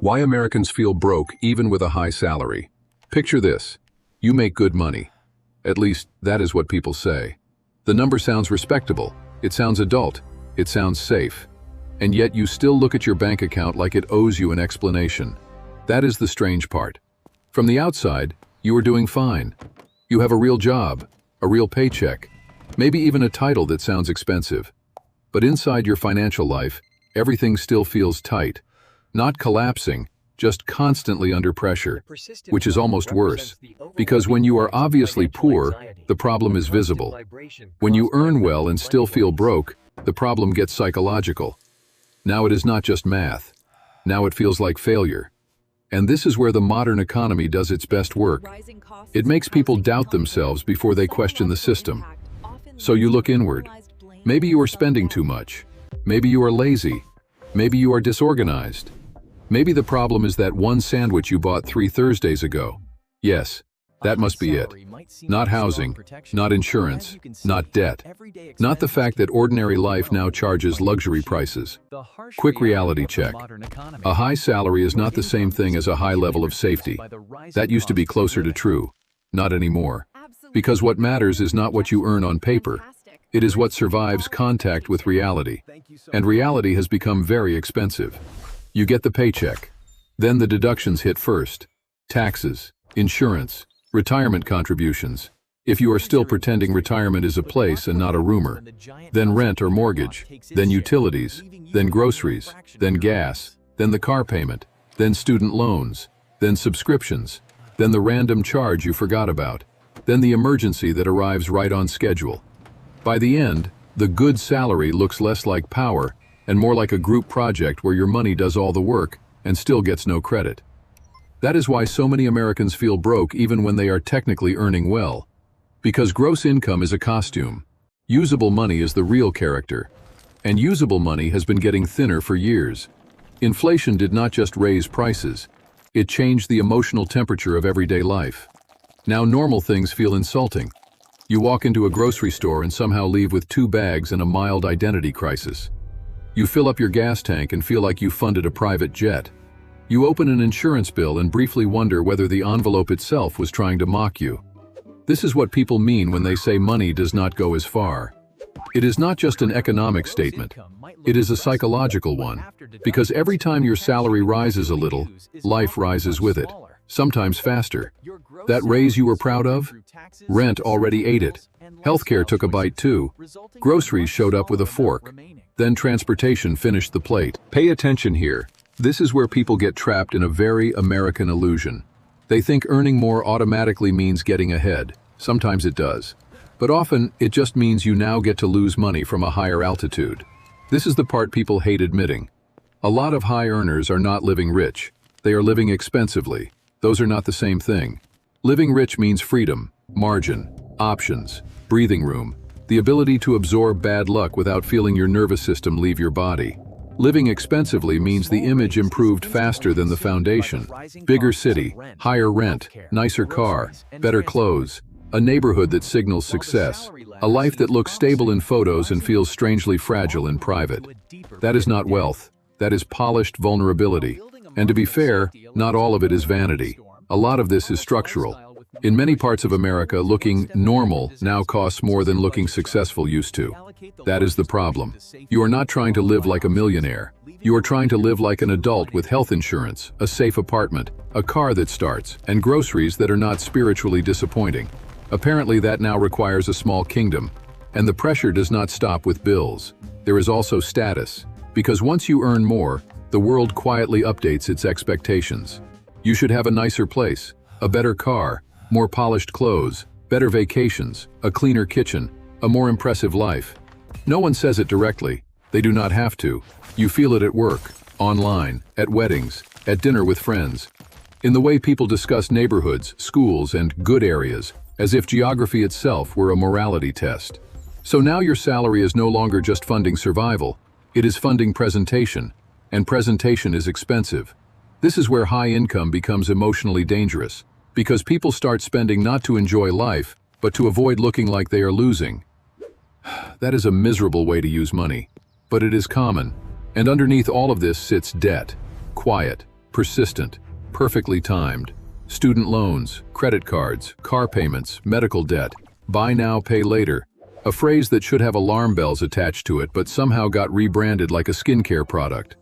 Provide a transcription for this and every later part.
Why Americans feel broke even with a high salary. Picture this. You make good money. At least, that is what people say. The number sounds respectable. It sounds adult. It sounds safe. And yet you still look at your bank account like it owes you an explanation. That is the strange part. From the outside, you are doing fine. You have a real job, a real paycheck, maybe even a title that sounds expensive. But inside your financial life, everything still feels tight. Not collapsing, just constantly under pressure, which is almost worse. Because when you are obviously poor, the problem is visible. When you earn well and still feel broke, the problem gets psychological. Now it is not just math. Now it feels like failure. And this is where the modern economy does its best work. It makes people doubt themselves before they question the system. So you look inward. Maybe you are spending too much. Maybe you are lazy. Maybe you are disorganized. Maybe the problem is that one sandwich you bought 3 Thursdays ago. Yes, that must be it. Not housing, not insurance, not debt. Not the fact that ordinary life now charges luxury prices. Quick reality check. A high salary is not the same thing as a high level of safety. That used to be closer to true. Not anymore. Because what matters is not what you earn on paper. It is what survives contact with reality. And reality has become very expensive. You get the paycheck. Then the deductions hit first. Taxes, insurance, retirement contributions. If you are still pretending retirement is a place and not a rumor. Then rent or mortgage, then utilities, then groceries, then gas, then the car payment, then student loans, then subscriptions, then the random charge you forgot about, then the emergency that arrives right on schedule. By the end, the good salary looks less like power and more like a group project where your money does all the work and still gets no credit. That is why so many Americans feel broke even when they are technically earning well. Because gross income is a costume. Usable money is the real character. And usable money has been getting thinner for years. Inflation did not just raise prices. It changed the emotional temperature of everyday life. Now normal things feel insulting. You walk into a grocery store and somehow leave with 2 bags and a mild identity crisis. You fill up your gas tank and feel like you funded a private jet. You open an insurance bill and briefly wonder whether the envelope itself was trying to mock you. This is what people mean when they say money does not go as far. It is not just an economic statement. It is a psychological one. Because every time your salary rises a little, life rises with it. Sometimes faster. That raise you were proud of? Rent already ate it. Healthcare took a bite too. Groceries showed up with a fork. Then transportation finished the plate. Pay attention here. This is where people get trapped in a very American illusion. They think earning more automatically means getting ahead. Sometimes it does. But often, it just means you now get to lose money from a higher altitude. This is the part people hate admitting. A lot of high earners are not living rich. They are living expensively. Those are not the same thing. Living rich means freedom, margin, options, breathing room, the ability to absorb bad luck without feeling your nervous system leave your body. Living expensively means the image improved faster than the foundation. Bigger city, higher rent, nicer car, better clothes, a neighborhood that signals success, a life that looks stable in photos and feels strangely fragile in private. That is not wealth. That is polished vulnerability. And to be fair, not all of it is vanity. A lot of this is structural. In many parts of America, looking normal now costs more than looking successful used to. That is the problem. You are not trying to live like a millionaire. You are trying to live like an adult with health insurance, a safe apartment, a car that starts, and groceries that are not spiritually disappointing. Apparently that now requires a small kingdom. And the pressure does not stop with bills. There is also status. Because once you earn more, the world quietly updates its expectations. You should have a nicer place, a better car, more polished clothes, better vacations, a cleaner kitchen, a more impressive life. No one says it directly. They do not have to. You feel it at work, online, at weddings, at dinner with friends. In the way people discuss neighborhoods, schools, and good areas, as if geography itself were a morality test. So now your salary is no longer just funding survival. It is funding presentation. And presentation is expensive. This is where high income becomes emotionally dangerous. Because people start spending not to enjoy life, but to avoid looking like they are losing. That is a miserable way to use money. But it is common. And underneath all of this sits debt. Quiet. persistent, perfectly timed. Student loans, credit cards, car payments, medical debt, buy now, pay later. A phrase that should have alarm bells attached to it but somehow got rebranded like a skincare product.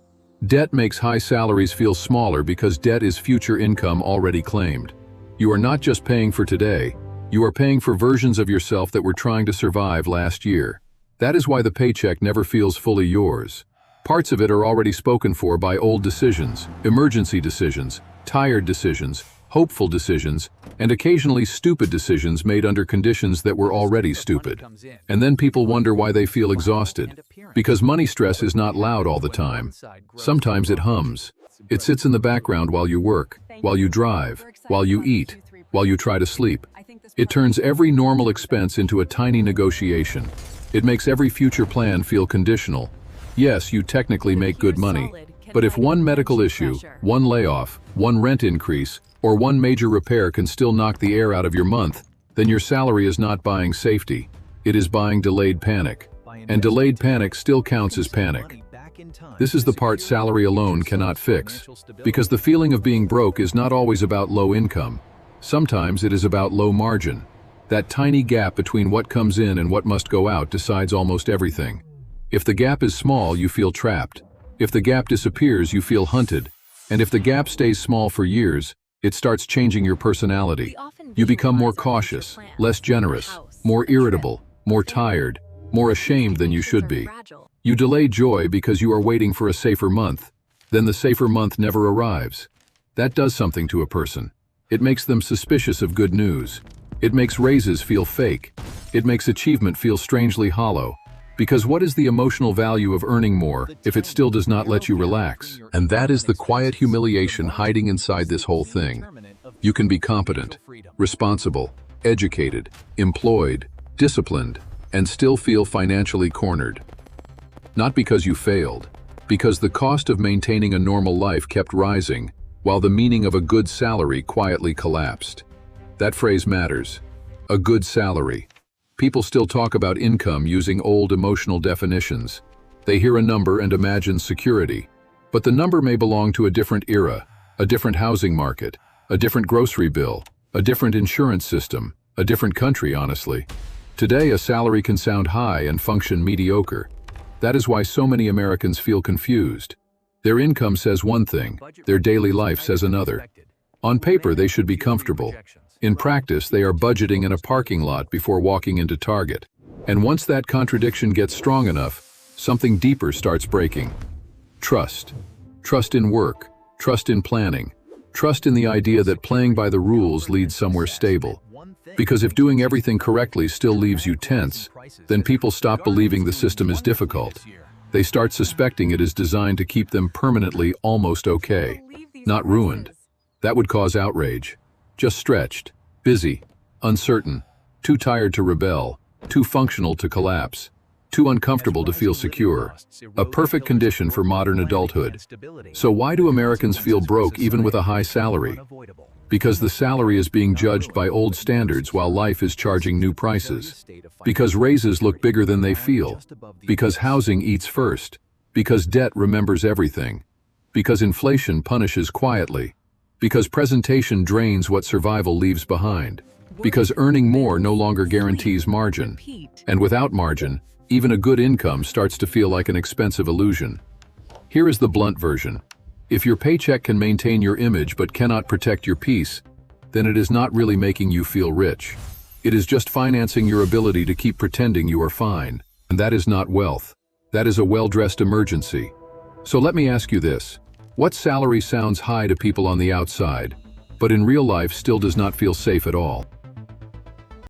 Debt makes high salaries feel smaller because debt is future income already claimed. You are not just paying for today, you are paying for versions of yourself that were trying to survive last year. That is why the paycheck never feels fully yours. Parts of it are already spoken for by old decisions, emergency decisions, tired decisions, hopeful decisions, and occasionally stupid decisions made under conditions that were already stupid. And then people wonder why they feel exhausted. Because money stress is not loud all the time. Sometimes it hums. It sits in the background while you work, while you drive, while you eat, while you try to sleep. It turns every normal expense into a tiny negotiation. It makes every future plan feel conditional. Yes, you technically make good money, but if one medical issue, one layoff, one rent increase, or one major repair can still knock the air out of your month, then your salary is not buying safety. It is buying delayed panic. And delayed panic still counts as panic. This is the part salary alone cannot fix. Because the feeling of being broke is not always about low income. Sometimes it is about low margin. That tiny gap between what comes in and what must go out decides almost everything. If the gap is small, you feel trapped. If the gap disappears, you feel hunted. And if the gap stays small for years, it starts changing your personality. You become more cautious, less generous, more irritable, more tired, more ashamed than you should be. You delay joy because you are waiting for a safer month. Then the safer month never arrives. That does something to a person. It makes them suspicious of good news. It makes raises feel fake. It makes achievement feel strangely hollow. Because what is the emotional value of earning more if it still does not let you relax? And that is the quiet humiliation hiding inside this whole thing. You can be competent, responsible, educated, employed, disciplined, and still feel financially cornered. Not because you failed, because the cost of maintaining a normal life kept rising, while the meaning of a good salary quietly collapsed. That phrase matters. A good salary. People still talk about income using old emotional definitions. They hear a number and imagine security. But the number may belong to a different era, a different housing market, a different grocery bill, a different insurance system, a different country, honestly. Today, a salary can sound high and function mediocre. That is why so many Americans feel confused. Their income says one thing, their daily life says another. On paper, they should be comfortable. In practice, they are budgeting in a parking lot before walking into Target. And once that contradiction gets strong enough, something deeper starts breaking. Trust. Trust in work. Trust in planning. Trust in the idea that playing by the rules leads somewhere stable. Because if doing everything correctly still leaves you tense, then people stop believing the system is difficult. They start suspecting it is designed to keep them permanently almost okay, not ruined. That would cause outrage. Just stretched, busy, uncertain, too tired to rebel, too functional to collapse, too uncomfortable to feel secure. A perfect condition for modern adulthood. So why do Americans feel broke even with a high salary? Because the salary is being judged by old standards while life is charging new prices. Because raises look bigger than they feel. Because housing eats first. Because debt remembers everything. Because inflation punishes quietly. Because presentation drains what survival leaves behind. Because earning more no longer guarantees margin. And without margin, even a good income starts to feel like an expensive illusion. Here is the blunt version. If your paycheck can maintain your image but cannot protect your peace, then it is not really making you feel rich. It is just financing your ability to keep pretending you are fine. And that is not wealth. That is a well-dressed emergency. So let me ask you this. What salary sounds high to people on the outside, but in real life still does not feel safe at all?